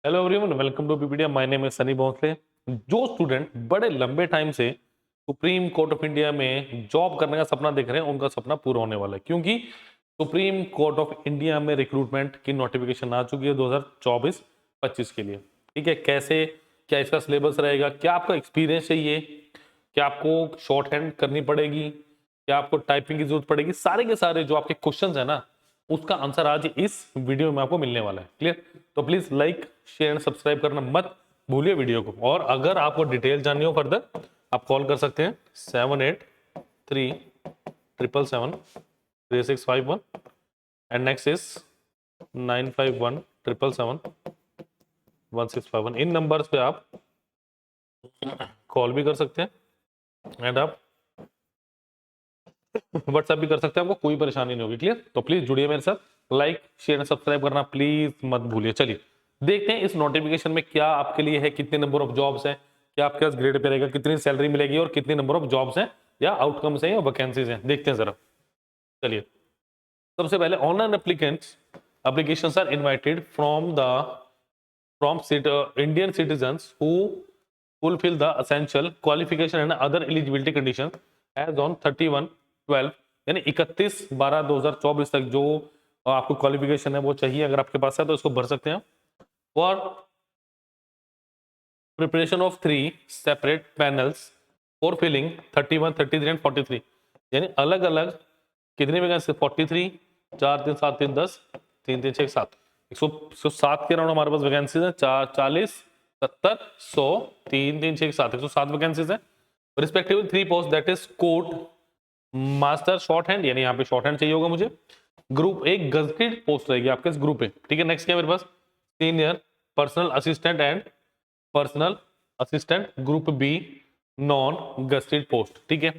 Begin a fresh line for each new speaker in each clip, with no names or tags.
Hello everyone, welcome to Peepedia. My name is Sunny Bhosle. जो student बड़े लंबे टाइम से सुप्रीम कोर्ट ऑफ इंडिया में जॉब करने का सपना देख रहे हैं, उनका सपना पूरा होने वाला है, क्योंकि सुप्रीम कोर्ट ऑफ इंडिया में रिक्रूटमेंट की नोटिफिकेशन आ चुकी है 2024-25 के लिए। ठीक है, कैसे क्या इसका सिलेबस रहेगा, क्या आपका एक्सपीरियंस चाहिए, क्या आपको शॉर्ट हैंड करनी पड़ेगी, क्या आपको टाइपिंग की जरूरत पड़ेगी, सारे के सारे जो आपके क्वेश्चंस है ना, उसका आंसर आज इस वीडियो में आपको मिलने वाला है। क्लियर? तो please like share and subscribe करना मत भूलिए वीडियो को। और अगर आपको डिटेल जाननी हो फर्दर, आप कॉल कर सकते हैं 7837773651 and next is 9517771651। In numbers पे आप कॉल भी कर सकते हैं एंड आप व्हाट्सएप भी कर सकते हैं, आपको कोई परेशानी नहीं होगी। क्लियर? तो प्लीज जुड़िए मेरे साथ, लाइक शेयर एंड सब्सक्राइब करना प्लीज मत भूलिए। चलिए देखते हैं इस नोटिफिकेशन में क्या आपके लिए है, कितने नंबर ऑफ जॉब्स हैं, क्या आपके पास ग्रेड पे रहेगा, कितनी सैलरी मिलेगी और कितने नंबर ऑफ जॉब्स हैं या आउटकम्स हैं या वैकेंसीज हैं, देखते हैं जरा। चलिए, सबसे पहले online applications are invited from Indian citizens who fulfill the essential qualification and other eligibility conditions as on 31/12 यानी 31/12/2024 तक जो आपको क्वालिफिकेशन है वो चाहिए। अगर आपके पास है तो इसको भर सकते हैं। For preparation of 3 separate panels for filling 31, 33 and 43 यानी अलग अलग कितनी वैकेंसी? 43, 4 3 7 3 10, 3 3 6 7, 107 के राउंड हमारे पास वैकेंसीज है। 40, 70, 100, 3 3 6 7, 107 वैकेंसीज है। Respectively 3 post that is court master short hand, यानी यहाँ पे शॉर्ट हैंड चाहिए होगा मुझे। ग्रुप एक गजटेड पोस्ट रहेगी आपके इस ग्रुप पे। ठीक है, नेक्स्ट क्या है मेरे पास? Senior personal assistant and personal assistant group B non gazetted post. ठीक है,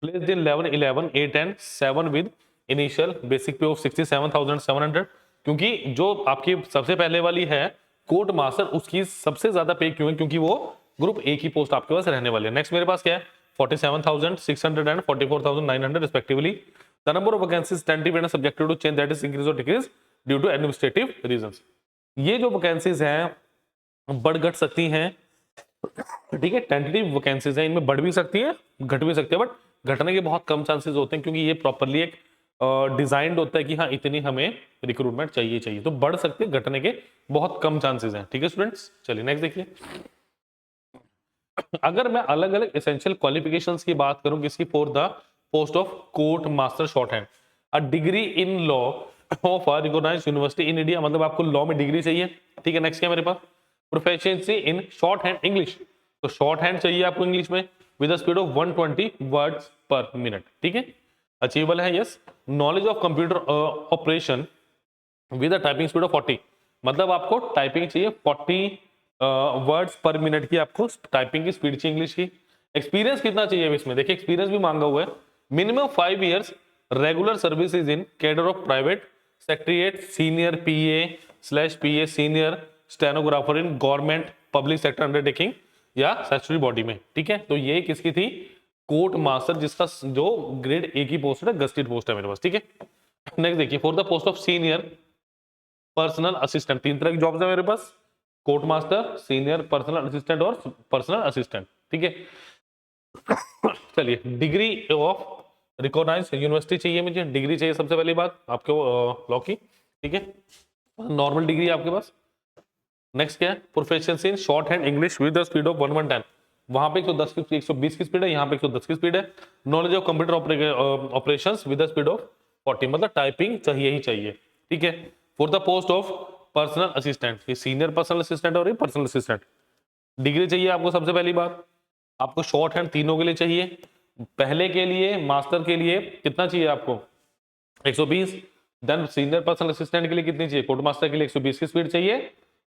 placed in level 11, 8 and 7 with initial basic pay of 67,700। क्योंकि जो आपकी सबसे पहले वाली है कोर्ट मास्टर, उसकी सबसे ज्यादा पे क्यों है? क्योंकि वो ग्रुप ए की पोस्ट आपके पास रहने वाली है। नेक्स्ट मेरे पास क्या है? 47,600 and 44,900 respectively. The number of vacancies tentative and subjected to change, that is increase or decrease due to administrative reasons. ये जो वैकेंसीज हैं बढ़ घट सकती हैं। ठीक है, टेंटेटिव वैकेंसीज हैं, इनमें बढ़ भी सकती हैं घट भी सकती है, बट घटने के बहुत कम चांसेस होते हैं, क्योंकि ये प्रॉपरली एक डिजाइंड होता है कि हाँ इतनी हमें रिक्रूटमेंट चाहिए। तो बढ़ सकती है, घटने के बहुत कम चांसेस हैं। ठीक है स्टूडेंट्स, चलिए नेक्स्ट देखिए। अगर मैं अलग अलग एसेंशियल क्वालिफिकेशंस की बात करूं किसकी? For the post of court master shorthand, a degree in law of a recognised university in India, मतलब आपको लॉ में डिग्री चाहिए। ठीक है, नेक्स्ट क्या मेरे पास? Proficiency in shorthand English, तो शॉर्ट हैंड चाहिए आपको इंग्लिश में with the speed of 120 words per minute. ठीक है, अचीवेबल है, yes. Knowledge of computer operation with a typing speed of 40, मतलब आपको टाइपिंग चाहिए 40 वर्ड्स पर मिनट की, आपको टाइपिंग की स्पीड चाहिए इंग्लिश की। एक्सपीरियंस कितना चाहिए इसमें? देखिए एक्सपीरियंस भी मांगा हुआ है। Minimum 5 years regular services in cadre of private secretariat, senior PA PA, senior stenographer in government public sector undertaking या स्टैट्यूटरी बॉडी में। ठीक है, तो ये किसकी थी? कोर्ट मास्टर, जिसका जो ग्रेड ए की पोस्ट है, गस्टेड पोस्ट है मेरे पास। ठीक है, नेक्स्ट देखिए। For the post of senior personal assistant, 3 तरह की जॉब्स है मेरे पास, court master, senior personal assistant और पर्सनल असिस्टेंट। ठीक है, चलिए डिग्री ऑफ रिकॉग्नाइज्ड यूनिवर्सिटी चाहिए मुझे, डिग्री चाहिए सबसे पहली बात आपके लॉ की। ठीक है, नॉर्मल डिग्री आपके पास। नेक्स्ट क्या है? Proficiency in shorthand English with the speed of 110, वहां पे 110 की 120 की स्पीड है, यहाँ पे 110 की स्पीड है। Knowledge of computer operations with the speed of 40, मतलब टाइपिंग चाहिए ही चाहिए। ठीक है, for the post of personal assistant, ये सीनियर पर्सनल असिस्टेंट और ये पर्सनल असिस्टेंट, डिग्री चाहिए आपको सबसे पहली बात। आपको शॉर्ट हैंड तीनों के लिए चाहिए। पहले के लिए मास्टर के लिए कितना चाहिए आपको? 120। देन सीनियर पर्सनल असिस्टेंट के लिए कितनी चाहिए? कोर्ट मास्टर के लिए 120 की स्पीड चाहिए।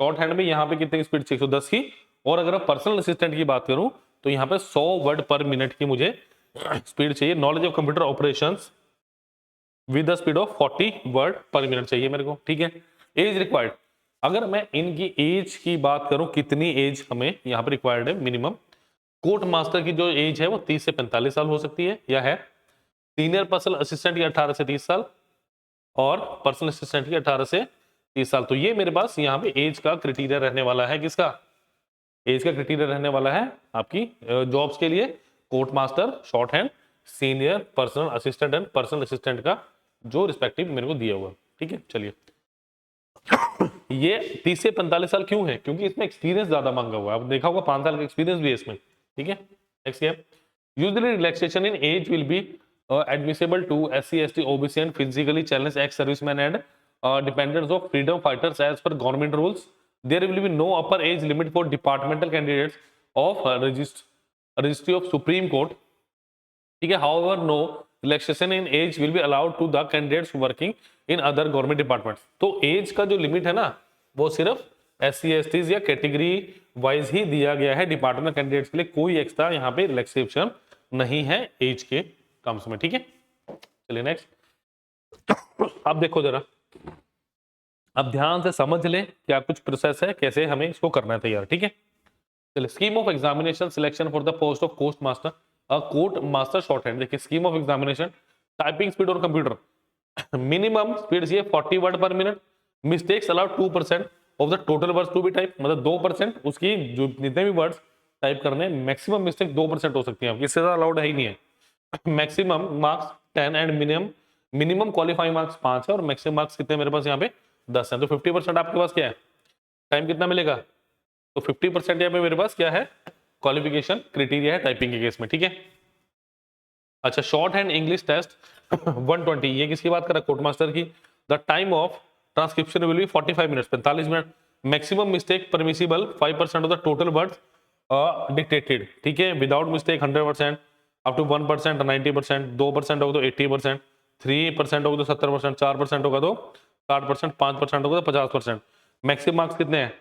शॉर्ट हैंड में यहाँ पे कितनी की स्पीड चाहिए? 110 की। और अगर पर्सनल असिस्टेंट की बात करूं तो यहाँ पे 100 वर्ड पर मिनट की मुझे स्पीड चाहिए। Knowledge of computer operations with the speed of 40 word per minute चाहिए मेरे को। ठीक है, एज रिक्वायर्ड, अगर मैं इनकी एज की बात करूं कितनी एज हमें यहाँ पे रिक्वायर्ड है मिनिमम, कोर्ट मास्टर की जो एज है वो 30 से 45 साल हो सकती है या है। सीनियर पर्सनल असिस्टेंट की 18 से 30 साल और पर्सनल असिस्टेंट की 18 से 30 साल। तो ये मेरे पास यहाँ पे एज का क्राइटेरिया रहने वाला है, किसका, एज का क्राइटेरिया रहने वाला है आपकी जॉब्स के लिए, court master, short hand, senior, personal assistant and personal assistant का जो रिस्पेक्टिव मेरे को दिया हुआ। ठीक है, चलिए ये 30 से 45 साल क्यों है, क्योंकि इसमें एक्सपीरियंस ज्यादा मांगा हुआ है। आप देखा होगा 5 साल का एक्सपीरियंस भी है इसमें। ठीक है, नेक्स्ट है usually relaxation in age will be admissible to SC, ST, OBC and physically challenged ex-servicemen and dependents of freedom fighters as per government rules. There will be no upper age limit for departmental candidates of registry of Supreme Court. ठीक है, however no relaxation in age will be allowed to the candidates working in other government departments. तो as का जो limit है ना वो सिर्फ SC, STs या कैटेगरी वाइज ही दिया गया है, डिपार्टमेंट कैंडिडेट्स के लिए कोई एक्स्ट्रा यहाँ पे रिलैक्सेशन नहीं है एज के टर्म्स में। ठीक है, चलिए नेक्स्ट। अब देखो जरा, अब ध्यान से समझ ले क्या कुछ प्रोसेस है, कैसे हमें इसको करना है तैयार। ठीक है, चलिए scheme of examination selection for the post of court master, court master shorthand. देखिए scheme of examination, typing speed और कंप्यूटर मिनिमम स्पीड ये 40 word per minute, mistakes allowed 2% of the total words to be type, मतलब 2% उसकी जो जितने भी words type करने, maximum mistake 2% हो सकती है, इससे ज्यादा अलाउड है ही नहीं है। Maximum marks 10 and minimum qualifying marks 5 है और मैक्सिमम मार्क्स कितने मेरे पास यहाँ पे 10 है। तो 50% आपके पास क्या है, टाइम कितना मिलेगा, तो 50% यहाँ पे मेरे पास क्या है, क्वालिफिकेशन क्राइटेरिया है टाइपिंग के केस में। ठीक है, अच्छा शॉर्ट हैंड इंग्लिश टेस्ट 120, ये किसकी बात कर रहा है, कोर्ट मास्टर की। The time of transcription will be 45 minutes, 45 minute. Maximum mistake permissible 5% of the total words dictated. ठीक है, विदाउट मिस्टेक 100%, अप टू 1% 90%, 2% होगा तो 80%, 3% होगा तो 70%, 4% होगा तो 60%, 5% होगा तो 50%। मैक्सिमम मार्क्स कितने हैं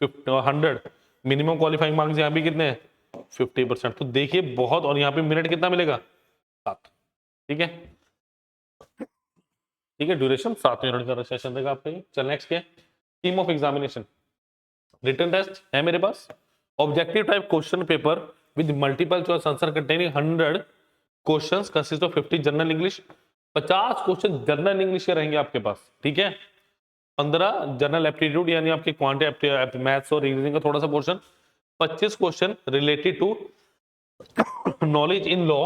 100, मिनिमम क्वालिफाइंग मार्क्स यहाँ भी कितने हैं 50%। तो देखिए बहुत, और यहाँ पे मिनट कितना मिलेगा 7। ठीक है, ठीक है, ड्यूरेशन 7 मिनट का सेशन देगा आपका ये। चल नेक्स्ट क्या है, scheme of examination, written test है मेरे पास, objective type question paper with multiple choice answer containing 100 questions consist of 50 general English, 50 question general English के रहेंगे आपके पास। ठीक है, 15 जनरल एप्टीट्यूड यानी आपके क्वांटिटी मैथ्स और रीजनिंग का थोड़ा सा portion, 25 question related to knowledge in law,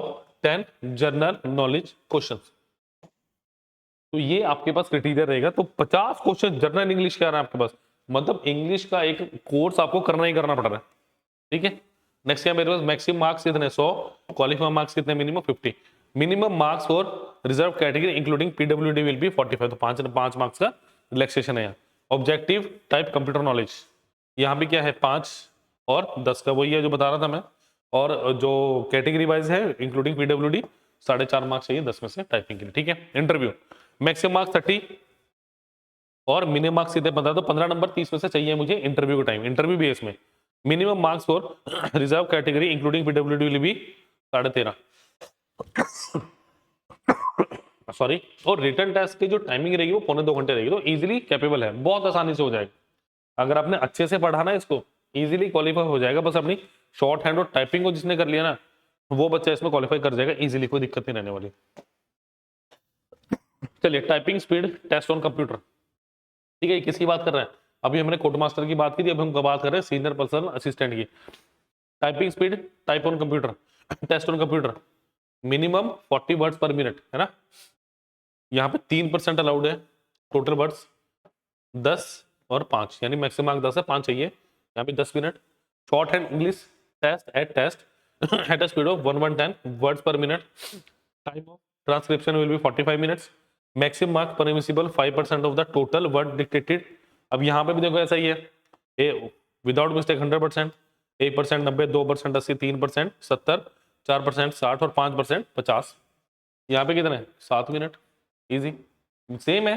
10 general knowledge questions. तो ये आपके पास क्राइटेरिया रहेगा। तो 50 क्वेश्चन जनरल इंग्लिश के आ रहे हैं आपके पास, मतलब इंग्लिश का एक कोर्स आपको करना ही करना पड़ रहा है। ठीक है, नेक्स्ट है मेरे पास मैक्सिमम मार्क्स कितने 100, क्वालिफाइंग मार्क्स कितने minimum 50, minimum marks for reserve category including PWD will be 45, तो 5 मार्क्स का रिलैक्सेशन है यहाँ। ऑब्जेक्टिव टाइप कंप्यूटर नॉलेज, यहाँ भी क्या है 5 और 10 का वही है जो बता रहा था मैं, और जो कैटेगरी वाइज है इंक्लूडिंग पीडब्ल्यूडी 4.5 मार्क्स चाहिए 10 में से टाइपिंग के लिए। ठीक है, इंटरव्यू मैक्सिमम मार्क्स 30 और मिनिमम मार्क्स कितने बता दो 15 नंबर 30 में से चाहिए मुझे इंटरव्यू का टाइम, इंटरव्यू भी है इसमें। Minimum marks for reserve category including PWD will be 13.5 sorry, और रिटर्न टेस्ट की जो टाइमिंग रहेगी वो 1.25 घंटे रहेगी। तो इजीली कैपेबल है, बहुत आसानी से हो जाएगा अगर आपने अच्छे से पढ़ा ना, इसको इजीली क्वालिफाई हो जाएगा। बस अपनी शॉर्ट हैंड और टाइपिंग को जिसने कर लिया ना वो बच्चा इसमें क्वालिफाई कर जाएगा इजीली, कोई दिक्कत नहीं रहने वाली। चलिए typing speed test on computer, ठीक है, किसकी बात कर रहे हैं, अभी हमने कोर्ट मास्टर की बात की थी, अब हम बात कर रहे हैं सीनियर पर्सनल असिस्टेंट की। Typing speed type on computer, test on computer, minimum 40 words per minute है ना, यहाँ पे 3% अलाउड है, टोटल वर्ड्स 10 और 5 यानी मैक्सिमम मार्क 10 है, 5 चाहिए, यहाँ पे 10 minute. Shorthand English test at a speed of 110 words per minute, time of transcription will be 45 minutes, maximum mark permissible 5% of the total word dictated. अब यहाँ पे भी देखो ऐसा ही है, विदाउट मिस्टेक 100%, 1% 90, 2% 80, 3% 70, 4% 60 और 5% 50। यहाँ पे कितने 7 मिनट, इजी सेम है,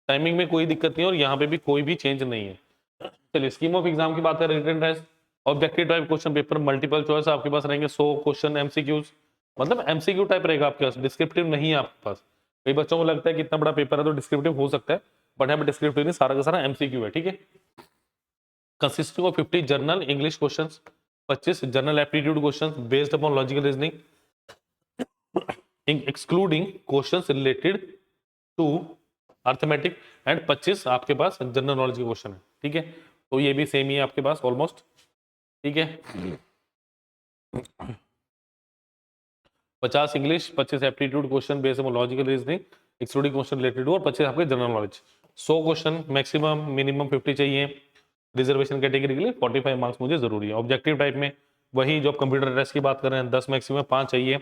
टाइमिंग में कोई दिक्कत नहीं है और यहाँ पे भी कोई भी चेंज नहीं है। चलिए स्कीम ऑफ एग्जाम की बात करें, written test objective type question paper, multiple choice आपके पास रहेंगे 100 क्वेश्चन, एमसीक्यूज मतलब एमसीक्यू टाइप रहेगा आपके पास, डिस्क्रिप्टिव नहीं है आपके पास। कई बच्चों को लगता है कि इतना बड़ा पेपर है तो डिस्क्रिप्टिव हो सकता है, बट यहाँ पे डिस्क्रिप्टिव नहीं, सारा का सारा एमसीक्यू है। ठीक है, consisting of 50 general English questions, 25 general aptitude questions based upon logical reasoning excluding questions related to arithmetic and 25 आपके पास जनरल नॉलेज के क्वेश्चन है। ठीक है, तो ये भी सेम ही है आपके पास ऑलमोस्ट। ठीक है, 50 English, 25 aptitude question based on logical reasoning excluding question related to, और 25 आपके general knowledge. 100 question maximum, minimum 50 चाहिए। रिजर्वेशन कैटेगरी के लिए 45 मार्क्स मुझे जरूरी है। ऑब्जेक्टिव टाइप में वही जो आप कंप्यूटर टेस्ट की बात कर रहे हैं, 10 मैक्सिमम 5 चाहिए।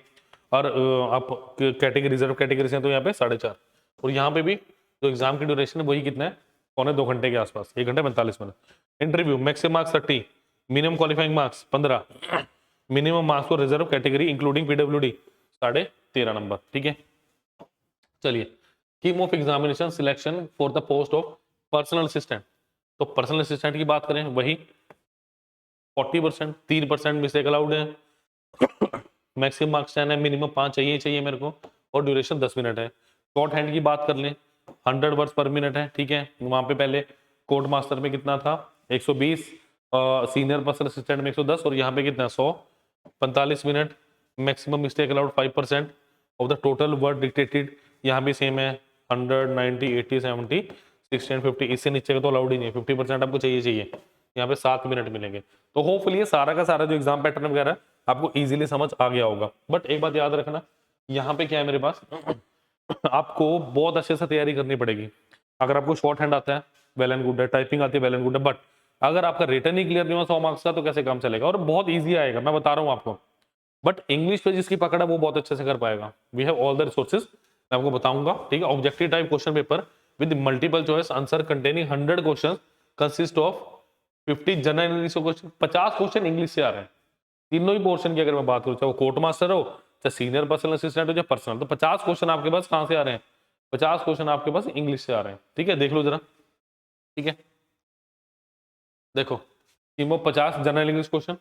और आप कैटेगरी रिजर्व कैटेगरी से तो यहाँ पे 4.5। और यहाँ पे भी जो एग्जाम की ड्यूरेशन है वही कितना है, 2.25 घंटे के आसपास, 1 घंटे 45 minute. Interview maximum marks 30, minimum qualifying marks 15, minimum marks for reserve category including PWD 13.5 number. ठीक है, चलिए scheme of examination selection for the post of personal assistant. तो पर्सनल असिस्टेंट की बात करें वही 40%, 3% मिस्टेक अलाउड है। मैक्सिमम मार्क्स 10 है, मिनिमम 5 चाहिए मेरे को, और ड्यूरेशन 10 मिनट है। शॉर्ट हैंड की बात कर लें 100 वर्ड्स पर मिनट है। ठीक है, वहां पे पहले कोर्ट मास्टर में कितना था 120, सीनियर पर्सनल असिस्टेंट में 110, और यहाँ पे कितना 100, 45 minute. Maximum mistake allowed 5% of the total word dictated. यहाँ भी सेम है 100, 90, 80, 70, 60 एंड 50, इससे नीचे का तो अलाउड ही नहीं है। 50% आपको चाहिए। यहाँ पे 7 मिनट मिलेंगे। तो होपफुली ये सारा का सारा जो एग्जाम पैटर्न वगैरह आपको इजीली समझ आ गया होगा। बट एक बात याद रखना, यहाँ पे क्या है मेरे पास आपको बहुत अच्छे से तैयारी करनी पड़ेगी। अगर आपको शॉर्ट हैंड आता है वेल एंड गुड है, टाइपिंग आती है वेल एंड गुड है, बट अगर आपका रिटर्न ही क्लियर नहीं हुआ 100 मार्क्स का तो कैसे काम चलेगा। और बहुत ईजी आएगा, मैं बता रहा हूँ आपको। बट इंग्लिश पे जिसकी पकड़ है वो बहुत अच्छे से कर पाएगा। We have all the resources, मैं आपको बताऊंगा। ठीक है, objective type question paper with multiple choice answer containing 100 question consist of 50 general English question, 50 question English से आ रहे हैं। तीनों ही पोर्शन की अगर मैं बात करूं, चाहे वो कोर्ट मास्टर हो, चाहे सीनियर पर्सनल असिस्टेंट हो, चाहे पर्सनल, तो 50 क्वेश्चन आपके पास कहां से आ रहे हैं, 50 क्वेश्चन आपके पास इंग्लिश से आ रहे हैं। ठीक है, देख लो जरा। ठीक है, देखो टीमो 50 general English question,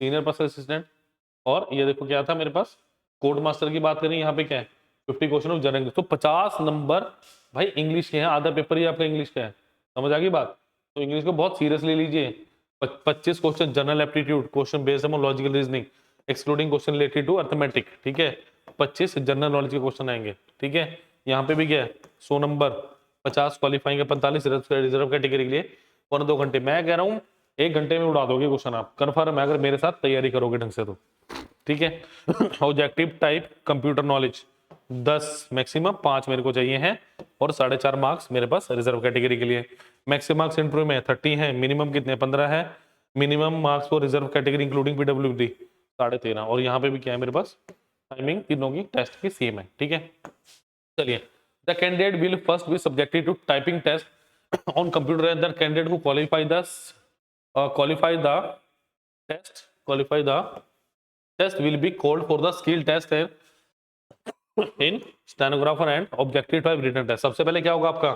senior personal assistant, और ये देखो क्या था मेरे पास कोर्ट मास्टर की बात करें, यहाँ पे क्या है 50 क्वेश्चन ऑफ जनरल इंग्लिश। तो 50 नंबर भाई इंग्लिश के हैं, आधा पेपर ही आपका इंग्लिश का है। समझ आ गई बात। तो इंग्लिश को बहुत सीरियसली लीजिए। 25 question general aptitude question based on logical reasoning excluding question related to arithmetic. ठीक है, 25 जनरल नॉलेज के क्वेश्चन आएंगे। ठीक है, यहाँ पे भी क्या है 100 नंबर, 50 क्वालिफाइंग है, 45 रिजर्व कैटेगरी के लिए 1-2 घंटे। मैं कह रहा हूँ 1 घंटे में उड़ा दोगे क्वेश्चन आप, कन्फर्म है अगर मेरे साथ तैयारी करोगे ढंग से तो। ठीक है, objective type computer knowledge 10 maximum, 5 मेरे को चाहिए हैं, और 4.5 मार्क्स मेरे पास रिजर्व कैटेगरी के लिए। मैक्सिमम मार्क्स इंटरव्यू में 30 है, मिनिमम कितने 15 है। Minimum marks for reserve category including PWD 13.5। और यहाँ पे भी क्या है मेरे पास टाइमिंग तीनों की टेस्ट की सेम है। ठीक है, चलिए the candidate will first be subjected to typing test on computer and the candidate who qualify the test will be called for the skill test in stenographer and objective type written test। सबसे पहले क्या होगा आपका,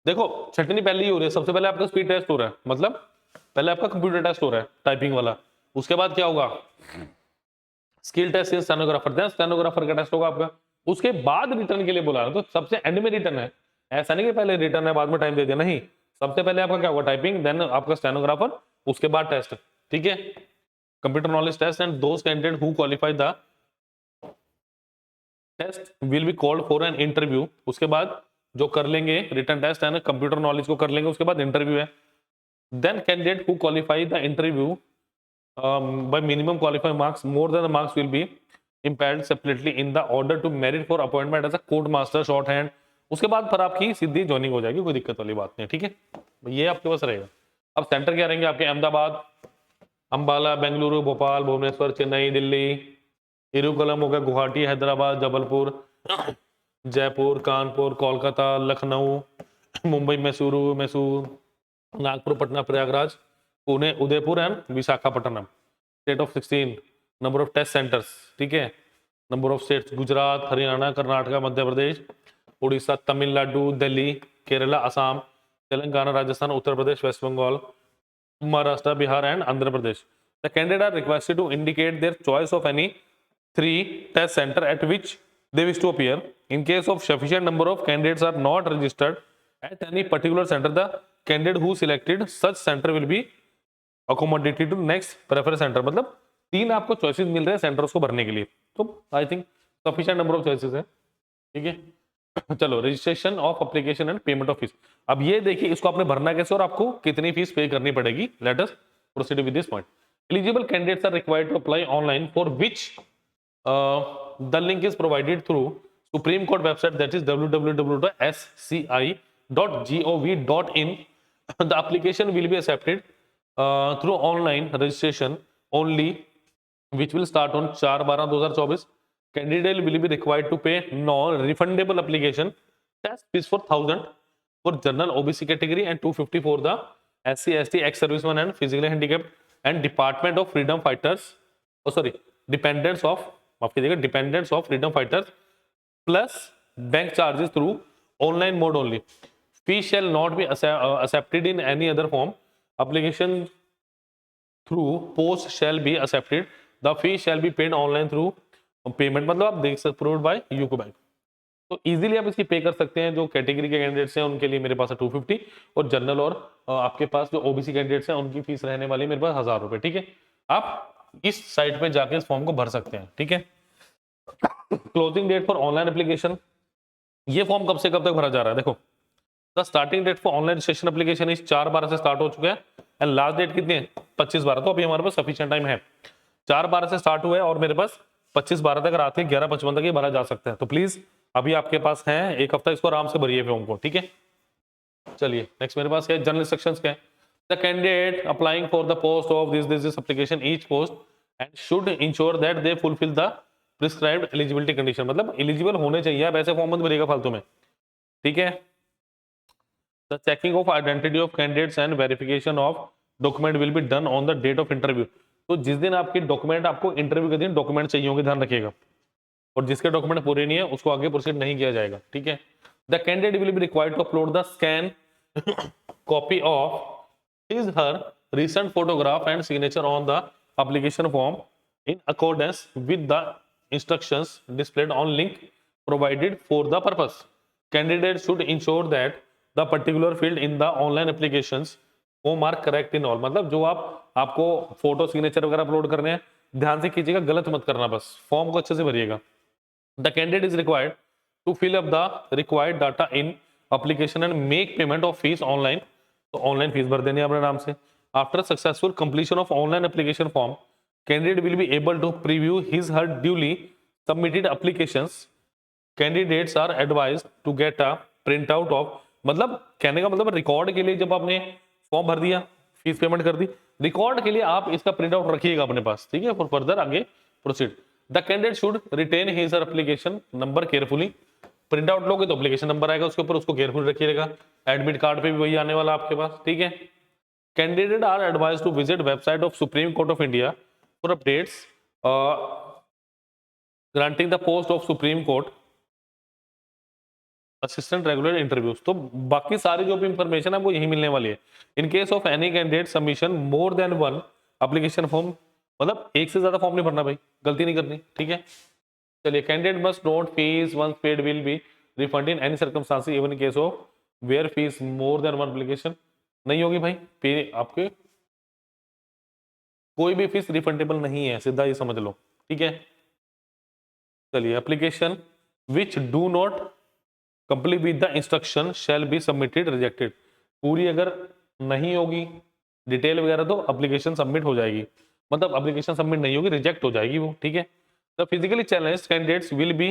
देखो छटनी पहले ही हो रही है, सबसे पहले आपका स्पीड टेस्ट हो रहा है, मतलब पहले आपका कंप्यूटर टेस्ट हो रहा है टाइपिंग वाला। उसके बाद क्या होगा स्किल टेस्ट इन स्टेनोग्राफर, देन स्टेनोग्राफर का टेस्ट होगा आपका। उसके बाद रिटर्न के लिए बुला रहा है, तो सबसे एंड में रिटर्न है। ऐसा नहीं कि पहले रिटर्न है बाद में टाइम दे दिया, नहीं, सबसे पहले आपका क्या होगा टाइपिंग, देन आपका स्टेनोग्राफर, उसके बाद टेस्ट। ठीक है, computer knowledge test and those candidate who qualify the test will be called for an interview. उसके बाद जो कर लेंगे रिटर्न टेस्ट है ना, कंप्यूटर नॉलेज को कर लेंगे, उसके बाद इंटरव्यू है। Then candidate who qualify the interview by minimum qualifying marks more than the marks will be impaired separately in the order to merit for appointment as a court master short hand। उसके बाद पर आपकी सीधी joining हो जाएगी, कोई दिक्कत वाली बात नहीं। ठीक है, ये आपके पास रहेगा। अब सेंटर क्या रहेंगे आपके, अहमदाबाद, अंबाला, बेंगलुरु, भोपाल, भुवनेश्वर, चेन्नई, दिल्ली, इरुकलम हो गया, Guwahati, Hyderabad, Jabalpur, Jaipur, Kanpur, Kolkata, Lucknow, Mumbai, Mysore, Nagpur, Patna, Prayagraj, Pune, Udaipur and Visakhapatnam. State of 16, number of test centres. ठीक है, number of states Gujarat, Haryana, Karnataka, Madhya Pradesh, Orissa, Tamil Nadu, Delhi, Kerala, Assam, Telangana, Rajasthan, Uttar Pradesh, West Bengal, Maharashtra, Bihar and Andhra Pradesh. The candidate are requested to indicate their choice of any 3 test centre at which they wish to appear. In case of sufficient number of candidates are not registered at any particular center, the candidate who selected such center will be accommodated to next preferred center। मतलब 3 आपको choices मिल रहे हैं centres को भरने के लिए, तो I think sufficient number of choices है। ठीक है, चलो, registration of application and payment of fees. अब ये देखिए इसको आपने भरना कैसे और आपको कितनी फीस पे करनी पड़ेगी। Let us proceed with this point. Eligible candidates are required to apply online for which the link is provided through Supreme Court website, that is www.sci.gov.in. The application will be accepted through online registration only, which will start on 4/12/2024. Candidate will be required to pay non-refundable application test fees for 1,000 for general OBC category and 250 for the SC, ST, ex-serviceman and physically handicapped and Department of Freedom Fighters. Oh, sorry, dependents of, माफ कीजिएगा, dependents of freedom fighters plus bank charges through online mode only. Fee shall not be accepted in any other form. Application through post shall be accepted. The fee shall be paid online through payment, मतलब आप देख सकते provide by UCO bank. तो easily आप इसकी पे कर सकते हैं। जो कैटेगरी के कैंडिडेट्स हैं उनके लिए मेरे पास है 250 और जनरल और आपके पास जो ओबीसी कैंडिडेट्स हैं उनकी फीस रहने वाली है मेरे पास 1000 रुपए। ठीक है, आप इस साइट पे जाके इस फॉर्म को भर सकते हैं। ठीक है, closing date for online application, ये फॉर्म कब से कब तक भरा जा रहा है? देखो, the starting date for online registration application इस 4/12 से स्टार्ट हो चुका है एंड लास्ट डेट कितनी है? 25/12। तो अभी हमारे पास सफिशिएंट टाइम है। 4/12 से स्टार्ट हुआ है और मेरे पास 25/12 तक, रात के 11:55 तक ये भरा जा सकता है। तो प्लीज अभी आपके पास है एक हफ्ता, इसको आराम से भरिए फॉर्म को। ठीक है, चलिए नेक्स्ट मेरे पास है जनरल इंस्ट्रक्शंस क्या है। The candidate applying for the post of this application each post and should ensure that they fulfil the prescribed eligibility condition, मतलब एलिजिबल होने चाहिए, आप ऐसे फॉर्म मत भरिएगा फालतू में। ठीक है, the checking of identity of candidates and verification of document will be done on the date of interview. तो जिस दिन आपकी डॉक्यूमेंट, आपको इंटरव्यू के दिन डॉक्यूमेंट चाहिए होंगे, ध्यान रखिएगा, और जिसके डॉक्यूमेंट पूरे नहीं है उसको आगे प्रोसीड नहीं किया जाएगा। ठीक है, the candidate will be required to upload the scan copy of his her recent photograph and signature on the application form in accordance with the instructions displayed on link provided for the purpose. Candidate should ensure that the particular field in the online applications form are correct in all, मतलब जो आपको photo signature वगैरह upload करने हैं, ध्यान से कीजिएगा, गलत मत करना, बस फॉर्म को अच्छे से भरिएगा। The candidate is required to fill up the required data in application and make payment of fees online. तो ऑनलाइन फीस भर देनी है अपने नाम से। After successful completion of online application form, candidate will be able to preview his her duly submitted applications. Candidates are advised to get a print out of, मतलब कहने का मतलब रिकॉर्ड के लिए जब आपने फॉर्म भर दिया, फीस पेमेंट कर दी, रिकॉर्ड के लिए आप इसका प्रिंट आउट रखिएगा अपने पास। ठीक है, फॉर फर्दर आगे proceed. The candidate should retain his application number carefully. Print out लोगे तो एप्लीकेशन नंबर आएगा उसके ऊपर, उसको केयरफुल रखिएगा। एडमिट कार्ड पे भी वही आने वाला आपके पास। ठीक है, candidate are advise to visit website of Supreme Court of India for updates granting the post of Supreme Court assistant regular interviews. तो बाकी सारी जो भी इंफॉर्मेशन है वो यही मिलने वाली है। इन case of any candidate submission more than one application form, मतलब एक से ज्यादा फॉर्म नहीं भरना भाई, गलती नहीं करनी। ठीक है, चलिए, candidate must note fees once paid will be refund in any circumstances even in case of where fees more than one application नहीं होगी भाई, पे आपके कोई भी फीस रिफंडेबल नहीं है, सीधा ये समझ लो। ठीक है, चलिए, application which do not complete with the instruction shall be submitted rejected. पूरी अगर नहीं होगी डिटेल वगैरह तो एप्लीकेशन सबमिट हो जाएगी, मतलब एप्लीकेशन सबमिट नहीं होगी, रिजेक्ट हो जाएगी वो। ठीक है, the physically challenged candidates will be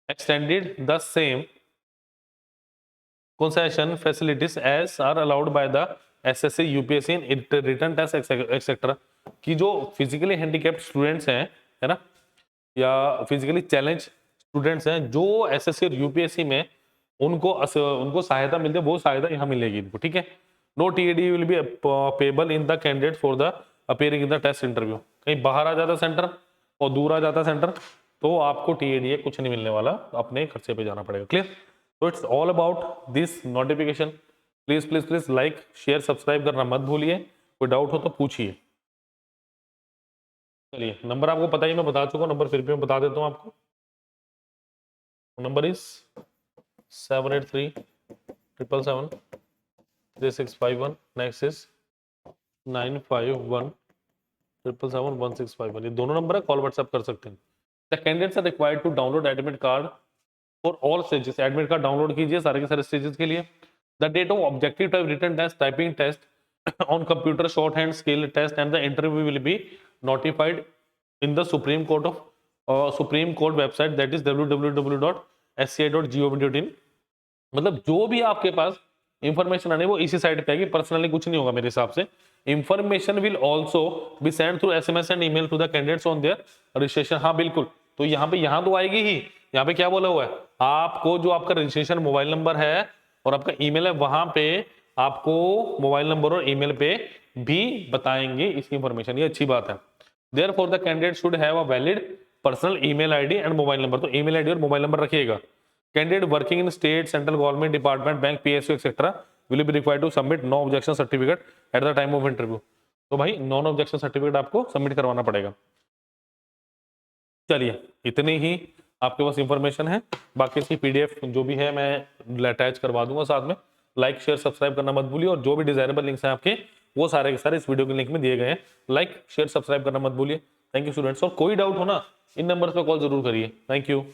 extended the same concession facilities as are allowed by the SSC, UPSC in written test etc. कि जो फिजिकली हैंडीकैप्ड स्टूडेंट्स हैं, है ना, या फिजिकली चैलेंज स्टूडेंट्स हैं जो एसएससी और यूपीएससी में उनको सहायता मिलती है, वो सहायता यहाँ मिलेगी इनको। ठीक है, no TAD will be payable in the candidate for the appearing in the test interview. कहीं बाहर आ जाता सेंटर और दूर आ जाता सेंटर तो आपको टीएडी कुछ नहीं मिलने वाला, अपने खर्चे पे जाना पड़ेगा। Clear? So it's all about this notification. Please please please like share subscribe करना मत भूलिए। कोई डाउट हो तो पूछिए। चलिए, नंबर आपको पता ही, मैं बता चुका हूँ, नंबर फिर भी मैं बता देता हूँ आपको। Number is 7837773651। Next is 9517771651। ये दोनों नंबर है, कॉल व्हाट्सएप कर सकते हैं। The candidates are required to download admit card for all stages, admit card download कीजिए सारे के सारे स्टेजेस के लिए। The date of objective type written test, typing test on computer, shorthand skill test and the interview will be notified in the Supreme Court of Supreme Court website, that is www.sci.gov.in। मतलब जो भी आपके पास information आने वो इसी site पे आएगी, personally कुछ नहीं होगा मेरे हिसाब से। Information will also be send through SMS and email to the candidates on their registration. हाँ बिल्कुल, तो यहाँ तो आएगी ही। यहाँ पे क्या बोला हुआ है, आपको जो आपका रजिस्ट्रेशन मोबाइल नंबर है और आपका ईमेल है, वहां पे आपको मोबाइल नंबर और ईमेल पे भी बताएंगे इसकी इंफॉर्मेशन, ये अच्छी बात है। Therefore the candidate should have a valid personal email ID and mobile number, तो email ID और मोबाइल नंबर रखिएगा। Candidate working in state, central government department, bank, PSU etc. will be required to submit no objection certificate at the time of interview। तो भाई non objection certificate आपको submit करवाना पड़ेगा। चलिए इतनी ही आपके पास इंफॉर्मेशन है, बाकी इसकी PDF जो भी है मैं अटैच करवा दूंगा साथ में। लाइक शेयर सब्सक्राइब करना मत भूलिए, और जो भी डिजायरेबल लिंक्स हैं आपके वो सारे के सारे इस वीडियो के लिंक में दिए गए हैं। लाइक शेयर सब्सक्राइब करना मत भूलिए। थैंक यू स्टूडेंट्स, और कोई डाउट हो ना इन नंबर्स पे कॉल जरूर करिए। Thank you.